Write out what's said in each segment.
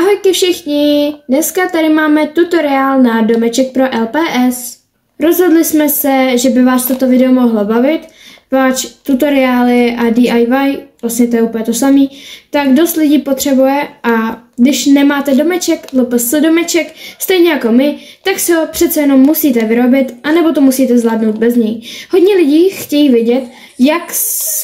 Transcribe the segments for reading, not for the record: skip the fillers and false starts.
Ahojky všichni! Dneska tady máme tutoriál na domeček pro LPS. Rozhodli jsme se, že by vás toto video mohlo bavit, páč tutoriály a DIY, vlastně to je úplně to samý, tak dost lidí potřebuje a když nemáte domeček, LPS domeček, stejně jako my, tak si ho přece jenom musíte vyrobit, anebo to musíte zvládnout bez něj. Hodně lidí chtějí vědět, jak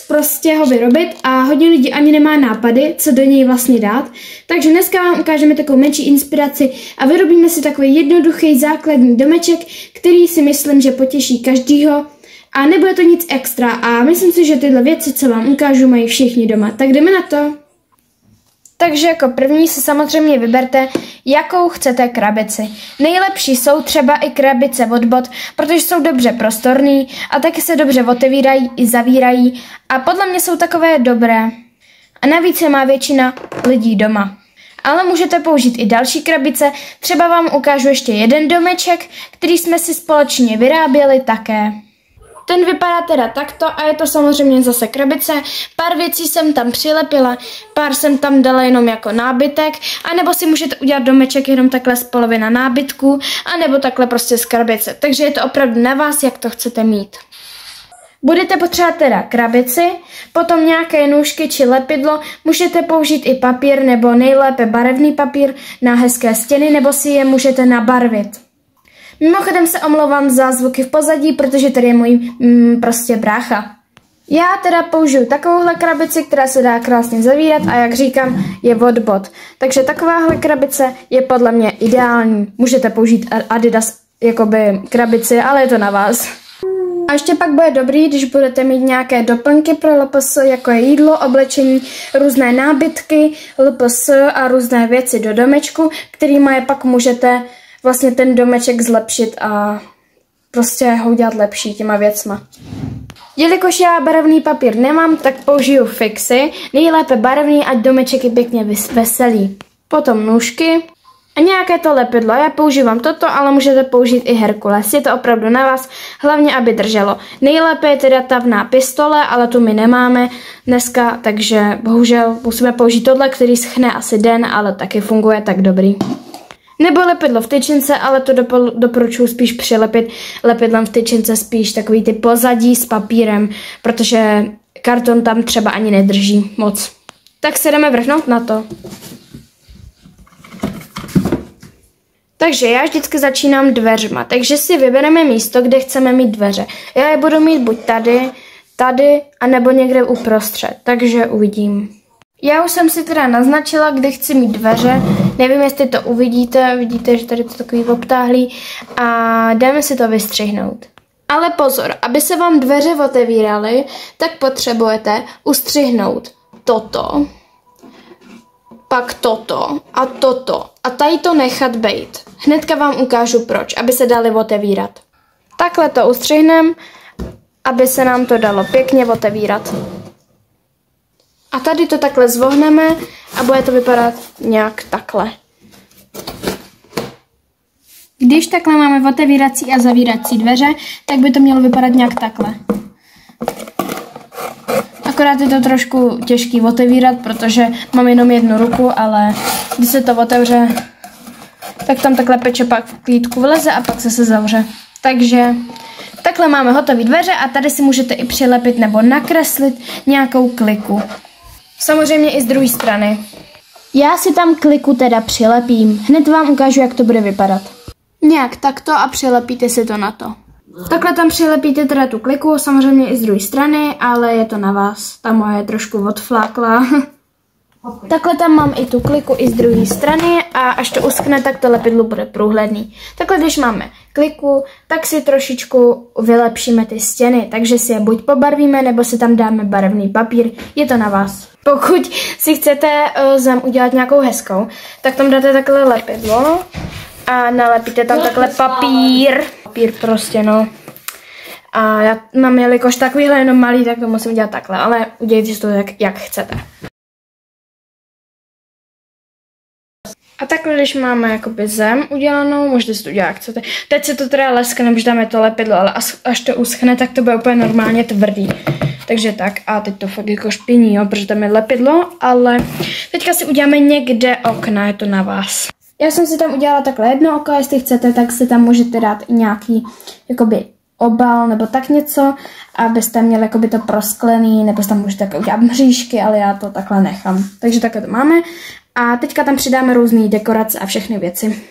prostě ho vyrobit a hodně lidí ani nemá nápady, co do něj vlastně dát. Takže dneska vám ukážeme takovou menší inspiraci a vyrobíme si takový jednoduchý základní domeček, který si myslím, že potěší každýho. A nebude to nic extra a myslím si, že tyhle věci, co vám ukážu, mají všichni doma. Tak jdeme na to. Takže jako první si samozřejmě vyberte, jakou chcete krabici. Nejlepší jsou třeba i krabice od bot, protože jsou dobře prostorný a taky se dobře otevírají i zavírají a podle mě jsou takové dobré. A navíc je má většina lidí doma. Ale můžete použít i další krabice, třeba vám ukážu ještě jeden domeček, který jsme si společně vyráběli také. Ten vypadá teda takto a je to samozřejmě zase krabice. Pár věcí jsem tam přilepila, pár jsem tam dala jenom jako nábytek, anebo si můžete udělat domeček jenom takhle z polovina nábytku, anebo takhle prostě z krabice. Takže je to opravdu na vás, jak to chcete mít. Budete potřebovat teda krabici, potom nějaké nůžky či lepidlo, můžete použít i papír nebo nejlépe barevný papír na hezké stěny, nebo si je můžete nabarvit. Mimochodem se omlouvám za zvuky v pozadí, protože tady je můj prostě brácha. Já teda použiju takovouhle krabici, která se dá krásně zavírat a jak říkám, je od bot. Takže takováhle krabice je podle mě ideální. Můžete použít Adidas jakoby krabici, ale je to na vás. A ještě pak bude dobrý, když budete mít nějaké doplňky pro LPS, jako je jídlo, oblečení, různé nábytky, LPS a různé věci do domečku, kterými je pak můžete vlastně ten domeček zlepšit a prostě ho udělat lepší těma věcma. Jelikož já barevný papír nemám, tak použiju fixy, nejlépe barevný, ať domeček je pěkně veselý. Potom nůžky a nějaké to lepidlo. Já používám toto, ale můžete použít i Herkules. Je to opravdu na vás, hlavně aby drželo. Nejlépe je teda tavná pistole, ale tu my nemáme dneska, takže bohužel musíme použít tohle, který schne asi den, ale taky funguje tak dobrý. Nebo lepidlo v tyčince, ale to doporučuji spíš přilepit lepidlem v tyčince, spíš takový ty pozadí s papírem, protože karton tam třeba ani nedrží moc. Tak se jdeme vrhnout na to. Takže já vždycky začínám dveřma, takže si vybereme místo, kde chceme mít dveře. Já je budu mít buď tady, anebo někde uprostřed, takže uvidím. Já už jsem si teda naznačila, kde chci mít dveře, nevím, jestli to uvidíte, vidíte, že tady to takový obtáhlý a jdeme si to vystřihnout. Ale pozor, aby se vám dveře otevíraly, tak potřebujete ustřihnout toto, pak toto a tady to nechat bejt. Hnedka vám ukážu proč, aby se daly otevírat. Takhle to ustřihneme, aby se nám to dalo pěkně otevírat. A tady to takhle zvohneme a bude to vypadat nějak takhle. Když takhle máme otevírací a zavírací dveře, tak by to mělo vypadat nějak takhle. Akorát je to trošku těžký otevírat, protože mám jenom jednu ruku, ale když se to otevře, tak tam takhle peče pak v klídku vleze a pak se zavře. Takže takhle máme hotové dveře a tady si můžete i přilepit nebo nakreslit nějakou kliku. Samozřejmě i z druhé strany. Já si tam kliku teda přilepím. Hned vám ukážu, jak to bude vypadat. Nějak takto a přilepíte si to na to. Takhle tam přilepíte teda tu kliku, samozřejmě i z druhé strany, ale je to na vás. Ta moje trošku odflákla. Takhle tam mám i tu kliku i z druhé strany a až to uschne, tak to lepidlo bude průhledný. Takhle když máme kliku, tak si trošičku vylepšíme ty stěny, takže si je buď pobarvíme, nebo si tam dáme barevný papír, je to na vás. Pokud si chcete zem udělat nějakou hezkou, tak tam dáte takhle lepidlo a nalepíte tam takhle papír. Papír prostě, no. A já mám, jelikož takovýhle jenom malý, tak to musím dělat takhle, ale udělejte si to jak chcete. A takhle, když máme jakoby zem udělanou, můžete si to udělat jak chcete. Teď se to teda leskne, nebo dáme to lepidlo, ale až to uschne, tak to bude úplně normálně tvrdý. Takže tak, a teď to fakt jako špiní, jo, protože tam je lepidlo, ale teďka si uděláme někde okna, je to na vás. Já jsem si tam udělala takhle jedno oko, jestli chcete, tak si tam můžete dát i nějaký, jakoby, obal nebo tak něco, abyste měli jakoby to prosklený, nebo tam můžete jako udělat mřížky, ale já to takhle nechám. Takže takhle to máme a teďka tam přidáme různé dekorace a všechny věci.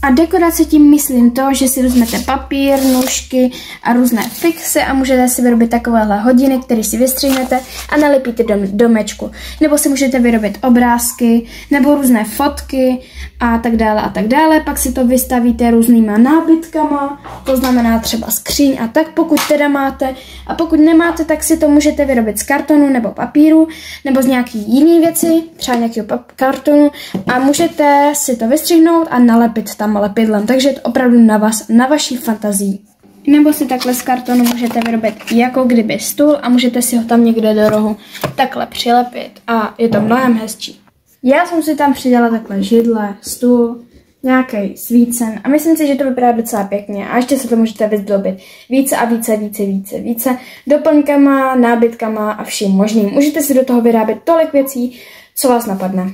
A dekorace tím myslím to, že si vezmete papír, nůžky a různé fixy a můžete si vyrobit takovéhle hodiny, které si vystřihnete a nalepíte do domečku. Nebo si můžete vyrobit obrázky, nebo různé fotky a tak dále a tak dále. Pak si to vystavíte různýma nábytkama, to znamená třeba skříň a tak, pokud teda máte. A pokud nemáte, tak si to můžete vyrobit z kartonu nebo papíru, nebo z nějaký jiný věci, třeba nějakého kartonu a můžete si to vystřihnout a nalepit tam lepidlem, takže je to opravdu na vás, na vaší fantazii. Nebo si takhle z kartonu můžete vyrobit jako kdyby stůl a můžete si ho tam někde do rohu takhle přilepit a je to mnohem hezčí. Já jsem si tam přidala takhle židle, stůl, nějaký svícen a myslím si, že to vypadá docela pěkně a ještě se to můžete vyzdobit více a více doplňkama, nábytkama a vším možným. Můžete si do toho vyrábět tolik věcí, co vás napadne.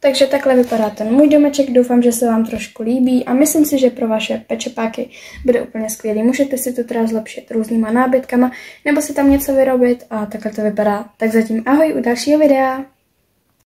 Takže takhle vypadá ten můj domeček, doufám, že se vám trošku líbí a myslím si, že pro vaše pečepáky bude úplně skvělý. Můžete si to teda zlepšit různýma nábytkama nebo si tam něco vyrobit a takhle to vypadá. Tak zatím ahoj u dalšího videa.